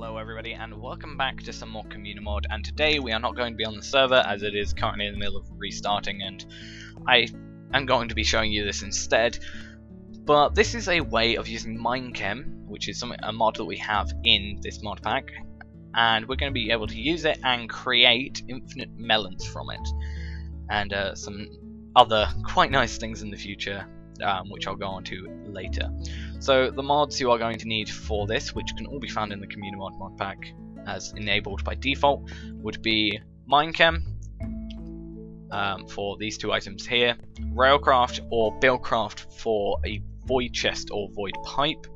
Hello everybody and welcome back to some more CommuniMod, and today we are not going to be on the server as it is currently in the middle of restarting, and I am going to be showing you this instead. But this is a way of using MineChem, which is a mod that we have in this mod pack, and we're going to be able to use it and create infinite melons from it, and some other quite nice things in the future, which I'll go on to later. So the mods you are going to need for this, which can all be found in the CommuniMod mod pack as enabled by default, would be MineChem for these two items here, Railcraft or Buildcraft for a void chest or void pipe,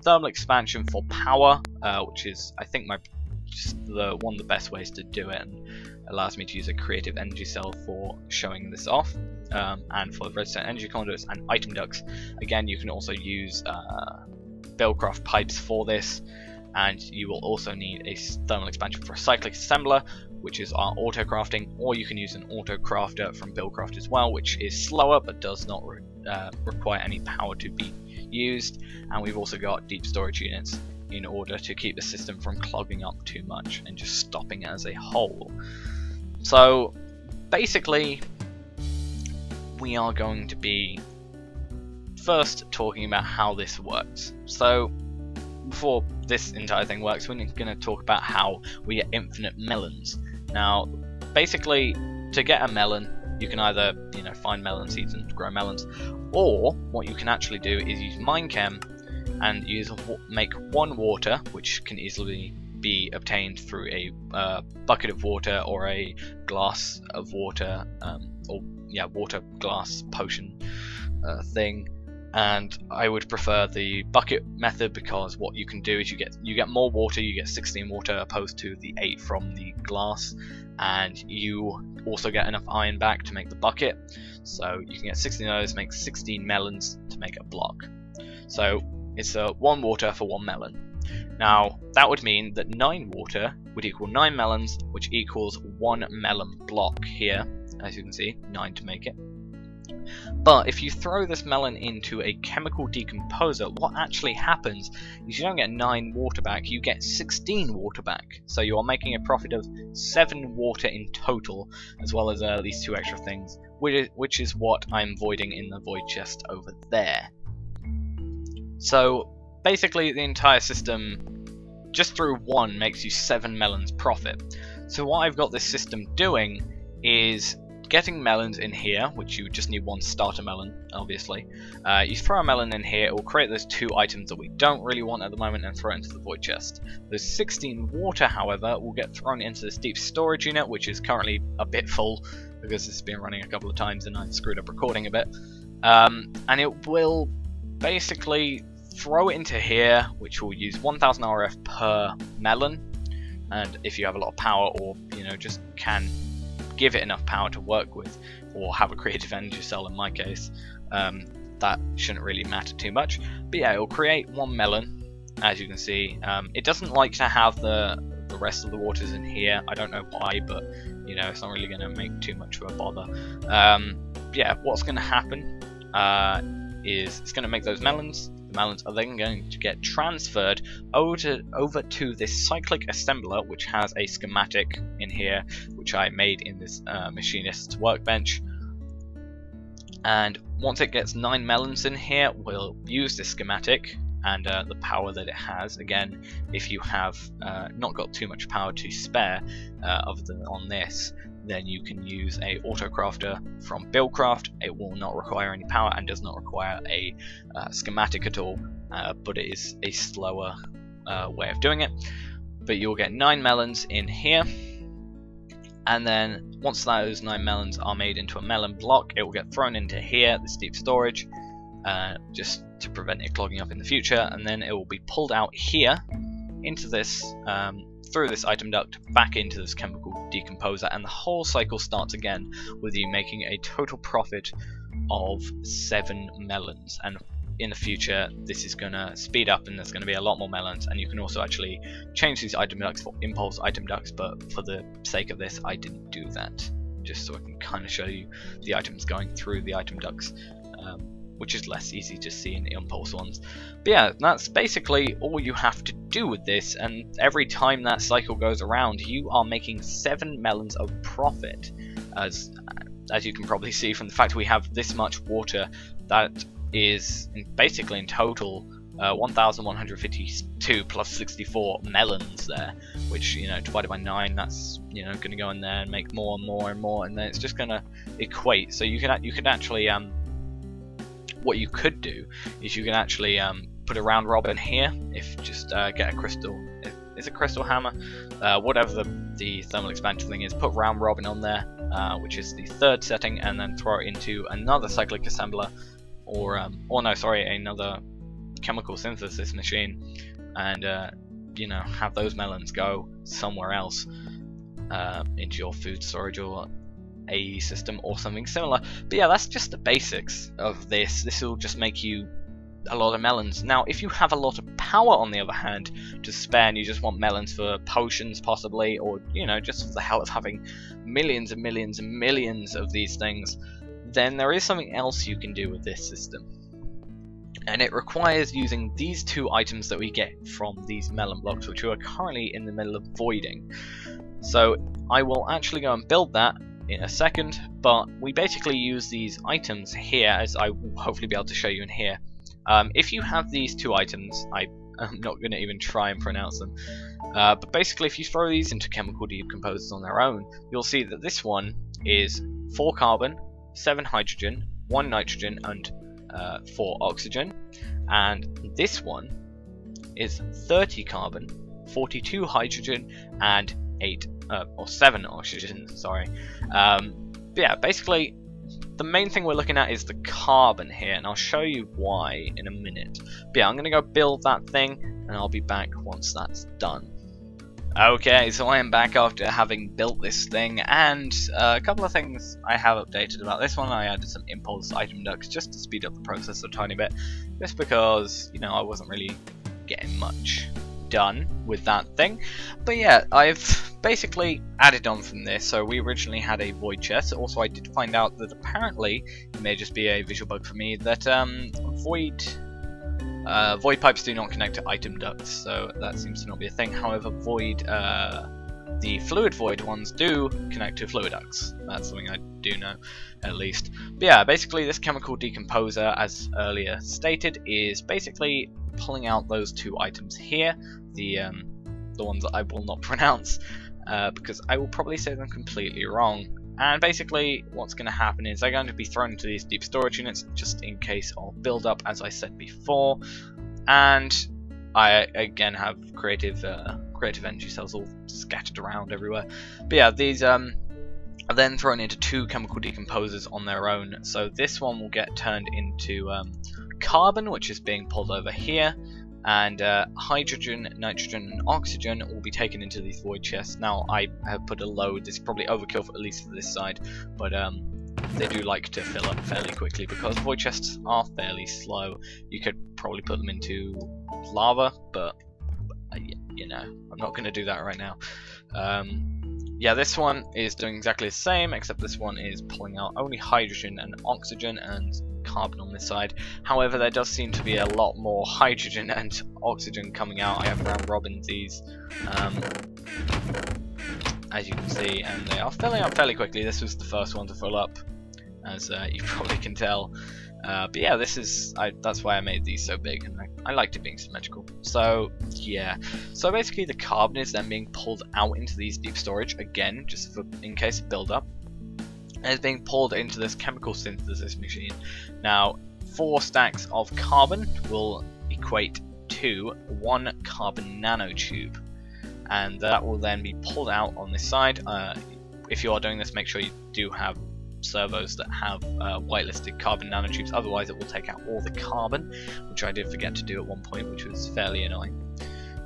thermal expansion for power, which is I think one of the best ways to do it, and allows me to use a creative energy cell for showing this off, and for the redstone energy conduits and item ducts. Again, you can also use Buildcraft pipes for this, and you will also need a thermal expansion for a cyclic assembler, which is our auto crafting, or you can use an auto crafter from Buildcraft as well, which is slower but does not require any power to be used. And we've also got deep storage units in order to keep the system from clogging up too much and just stopping it as a whole. So basically we are going to be first talking about how this works. So before this entire thing works, we're going to talk about how we get infinite melons. Now basically, to get a melon you can either find melon seeds and grow melons, or what you can actually do is use MineChem and make one water, which can easily be obtained through a bucket of water or a glass of water, water glass potion thing. And I would prefer the bucket method, because what you can do is you get more water, you get 16 water opposed to the 8 from the glass, and you also get enough iron back to make the bucket. So you can get 16 of those, make 16 melons to make a block. So it's 1 water for 1 melon. Now that would mean that 9 water would equal 9 melons, which equals 1 melon block here, as you can see, 9 to make it. But if you throw this melon into a chemical decomposer, what actually happens is you don't get 9 water back, you get 16 water back. So you are making a profit of 7 water in total, as well as these 2 extra things, which is what I'm voiding in the void chest over there. So basically the entire system, just through 1, makes you 7 melons profit. So what I've got this system doing is getting melons in here, which you just need 1 starter melon, obviously. You throw a melon in here, it will create those 2 items that we don't really want at the moment and throw it into the void chest. Those 16 water, however, will get thrown into this deep storage unit, which is currently a bit full because it's been running a couple of times and I've screwed up recording a bit. And it will basically throw it into here, which will use 1000 RF per melon, and if you have a lot of power, or just can give it enough power to work with, or have a creative energy cell in my case, that shouldn't really matter too much. But yeah, it will create 1 melon, as you can see. It doesn't like to have the rest of the waters in here. I don't know why, but it's not really going to make too much of a bother. Yeah, what's going to happen is it's going to make those melons. The melons are then going to get transferred over to this cyclic assembler, which has a schematic in here, which I made in this machinist's workbench. And once it gets 9 melons in here, we'll use this schematic and the power that it has. Again, if you have not got too much power to spare other than on this, then you can use a auto crafter from Buildcraft. It will not require any power and does not require a schematic at all, but it is a slower way of doing it. But you'll get 9 melons in here, and then once those 9 melons are made into a melon block, it will get thrown into here, this deep storage, just to prevent it clogging up in the future, and then it will be pulled out here into this through this item duct back into this chemical decomposer, and the whole cycle starts again with you making a total profit of 7 melons. And in the future this is going to speed up and there's going to be a lot more melons, and you can also actually change these item ducts for impulse item ducts, but for the sake of this I didn't do that, just so I can kind of show you the items going through the item ducts. which is less easy to see in the impulse ones. But yeah, that's basically all you have to do with this, and every time that cycle goes around, you are making 7 melons of profit. As you can probably see from the fact we have this much water, that is basically in total 1,152 plus 64 melons there, which, you know, divided by 9, that's, you know, going to go in there and make more and more and more, and then it's just going to equate. So you can actually what you could do is you can actually put a round robin here, if just get a crystal, it's a crystal hammer, whatever the thermal expansion thing is, put round robin on there, which is the 3rd setting, and then throw it into another cyclic assembler, or no, sorry, another chemical synthesis machine, and you know, have those melons go somewhere else, into your food storage or AE system or something similar. But yeah, that's just the basics of this. This will just make you a lot of melons. Now, if you have a lot of power, on the other hand, to spare, and you just want melons for potions possibly, or, you know, just for the hell of having millions and millions and millions of these things, then there is something else you can do with this system. And it requires using these 2 items that we get from these melon blocks, which we are currently in the middle of voiding. So I will actually go and build that in a second, but we basically use these items here, as I will hopefully be able to show you in here. If you have these 2 items, I'm not going to even try and pronounce them, but basically if you throw these into chemical decomposers on their own, you'll see that this one is 4 carbon, 7 hydrogen, 1 nitrogen, and 4 oxygen, and this one is 30 carbon, 42 hydrogen, and 7 oxygen, sorry. But yeah, basically the main thing we're looking at is the carbon here, and I'll show you why in a minute. But yeah, I'm gonna go build that thing, and I'll be back once that's done. Okay, so I am back after having built this thing, and a couple of things I have updated about this one. I added some impulse item ducts just to speed up the process a tiny bit, just because, you know, I wasn't really getting much done with that thing. But yeah, I've basically added on from this. So we originally had a void chest. Also, I did find out that apparently, it may just be a visual bug for me, that void pipes do not connect to item ducts, so that seems to not be a thing. However, the fluid void ones do connect to fluid ducts. That's something I do know, at least. But yeah, basically this chemical decomposer, as earlier stated, is basically pulling out those 2 items here, the ones that I will not pronounce, because I will probably say them completely wrong. And basically what's going to happen is they're going to be thrown into these deep storage units just in case of build up, as I said before. And I again have creative energy cells all scattered around everywhere. But yeah, these are then thrown into 2 chemical decomposers on their own. So this one will get turned into carbon, which is being pulled over here, and hydrogen, nitrogen, and oxygen will be taken into these void chests. Now I have put a load. This is probably overkill, for, at least for this side, but they do like to fill up fairly quickly because void chests are fairly slow. You could probably put them into lava, but you know, I'm not going to do that right now. Yeah, this one is doing exactly the same, except this one is pulling out only hydrogen and oxygen and carbon on this side. However, there does seem to be a lot more hydrogen and oxygen coming out. I have round robin these, as you can see, and they are filling up fairly quickly. This was the first one to fill up, as you probably can tell. But yeah, that's why I made these so big, and I liked it being symmetrical. So yeah, so basically the carbon is then being pulled out into these deep storage again, just for in case of build up. And it's being pulled into this chemical synthesis machine. Now, 4 stacks of carbon will equate to 1 carbon nanotube, and that will then be pulled out on this side. If you are doing this, make sure you do have servos that have whitelisted carbon nanotubes, otherwise it will take out all the carbon, which I did forget to do at one point, which was fairly annoying.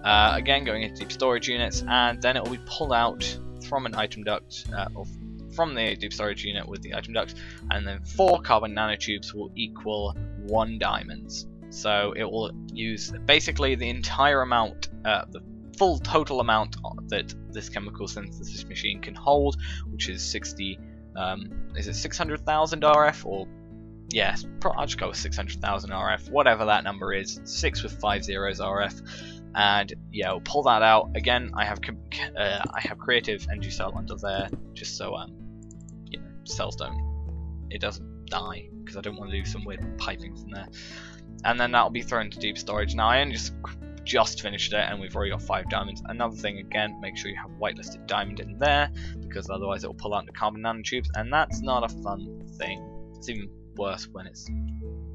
Again, going into deep storage units, and then it will be pulled out from an item duct, or from the deep storage unit with the item duct, and then 4 carbon nanotubes will equal 1 diamonds. So it will use basically the entire amount, the full total amount that this chemical synthesis machine can hold, which is 60. Is it 600,000 RF or yes, I'll just go with 600,000 RF, whatever that number is, 6 with 5 zeros RF, and yeah, we'll pull that out. Again, I have creative energy cell under there, just so you know, cells it doesn't die, because I don't want to do some weird piping from there. And then that'll be thrown to deep storage. Now I only just finished it, and we've already got 5 diamonds. Another thing, again, make sure you have whitelisted diamond in there, because otherwise it will pull out the carbon nanotubes, and that's not a fun thing. It's even worse when it's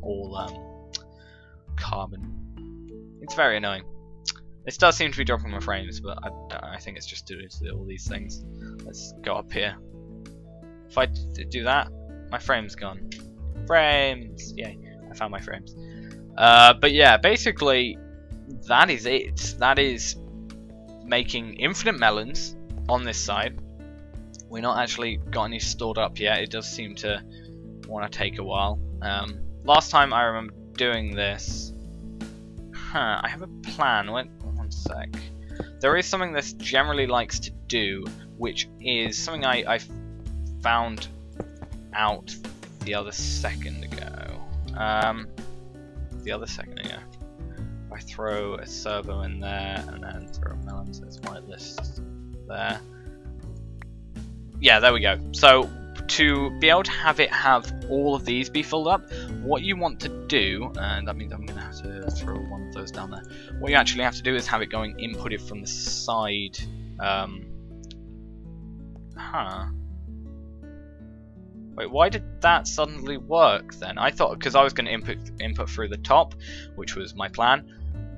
all carbon. It's very annoying. This does seem to be dropping my frames, but I think it's just due to all these things. Let's go up here. If I do that, my frame's gone. Frames! Yay, I found my frames. But yeah, basically, that is it. That is making infinite melons on this side. We're not actually got any stored up yet. It does seem to want to take a while. Last time I remember doing this, I have a plan. One sec. There is something this generally likes to do, which is something I found out the other second ago. I throw a servo in there and then throw melons as whitelist there. Yeah, there we go. So to be able to have all of these be filled up, what you want to do, and that means I'm going to have to throw one of those down there. What you actually have to do is have it going inputted from the side. Wait, why did that suddenly work then? I thought, because I was going to input through the top, which was my plan,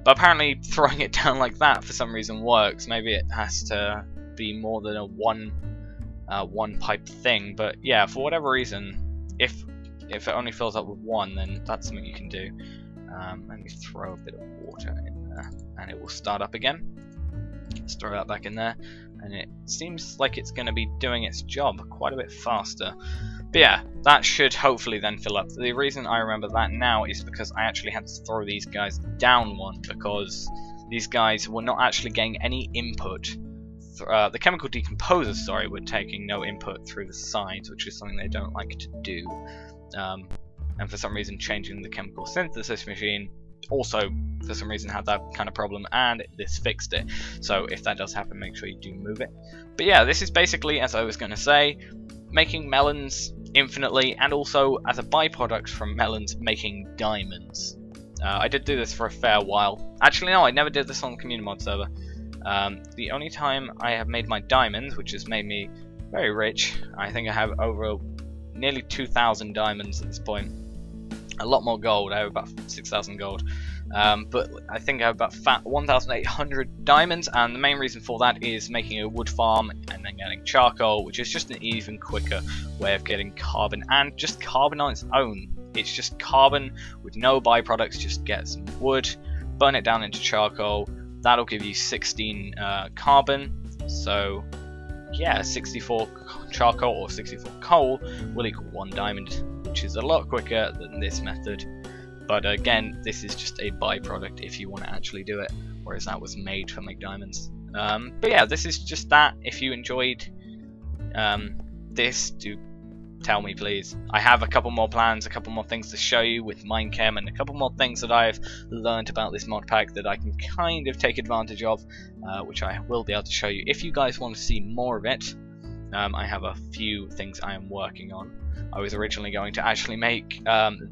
but apparently throwing it down like that for some reason works. Maybe it has to be more than a one pipe thing, but yeah, for whatever reason, if it only fills up with one, then that's something you can do. Let me throw a bit of water in there, and it will start up again. Let's throw that back in there, and it seems like it's going to be doing its job quite a bit faster. But yeah, that should hopefully then fill up. The reason I remember that now is because I actually had to throw these guys down one, because these guys were not actually getting any input. The chemical decomposers, sorry, were taking no input through the sides, which is something they don't like to do. And for some reason, changing the chemical synthesis machine also, for some reason, had that kind of problem, and this fixed it. So if that does happen, make sure you do move it. But yeah, this is basically, as I was going to say, making melons infinitely, and also as a byproduct from melons, making diamonds. I did do this for a fair while. Actually, no, I never did this on the CommuniMod server. The only time I have made my diamonds, which has made me very rich, I think I have over nearly 2,000 diamonds at this point. A lot more gold. I have about 6,000 gold. But I think I have about 1,800 diamonds, and the main reason for that is making a wood farm and then getting charcoal, which is just an even quicker way of getting carbon, and just carbon on its own. It's just carbon with no byproducts. Just get some wood, burn it down into charcoal. That'll give you 16 carbon. So yeah, 64 charcoal or 64 coal will equal 1 diamond, which is a lot quicker than this method. But again, this is just a byproduct if you want to actually do it, whereas that was made for make diamonds. But yeah, this is just that. If you enjoyed this, do tell me, please. I have a couple more plans, a couple more things to show you with MineChem, and a couple more things that I've learned about this mod pack that I can kind of take advantage of, which I will be able to show you. If you guys want to see more of it, I have a few things I am working on. I was originally going to actually make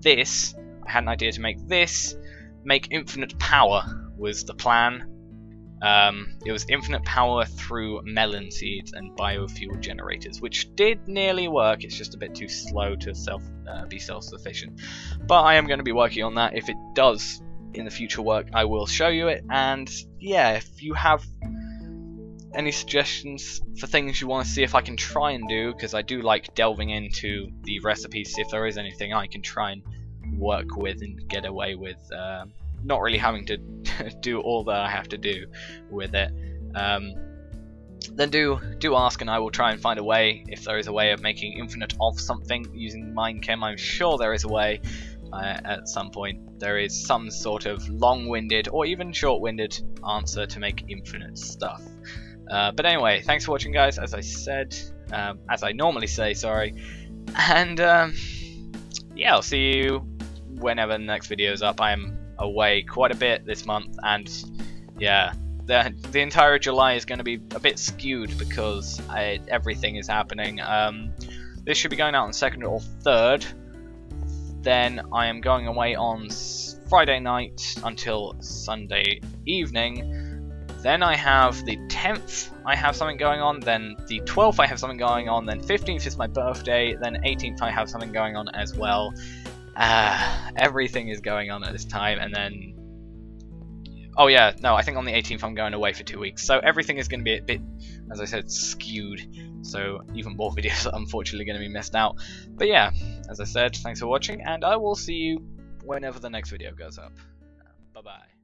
this. I had an idea to make this. Make infinite power was the plan. It was infinite power through melon seeds and biofuel generators, which did nearly work. It's just a bit too slow to be self-sufficient. But I am going to be working on that. If it does in the future work, I will show you it. And yeah, if you have any suggestions for things you want to see if I can try and do, because I do like delving into the recipes, see if there is anything I can try and work with and get away with, not really having to do all that I have to do with it, then do ask, and I will try and find a way. If there is a way of making infinite of something using MineChem, I'm sure there is a way. At some point there is some sort of long-winded or even short-winded answer to make infinite stuff. But anyway, thanks for watching, guys, as I said, as I normally say, sorry, and yeah, I'll see you whenever the next video is up. I'm away quite a bit this month, and yeah, the entire July is going to be a bit skewed because everything is happening. This should be going out on 2nd or 3rd. Then I am going away on Friday night until Sunday evening. Then I have the 10th, I have something going on, then the 12th I have something going on, then 15th is my birthday, then 18th I have something going on as well. Everything is going on at this time, and then... Oh yeah, no, I think on the 18th I'm going away for 2 weeks, so everything is going to be a bit, as I said, skewed, so even more videos are unfortunately going to be missed out. But yeah, as I said, thanks for watching, and I will see you whenever the next video goes up. Bye bye.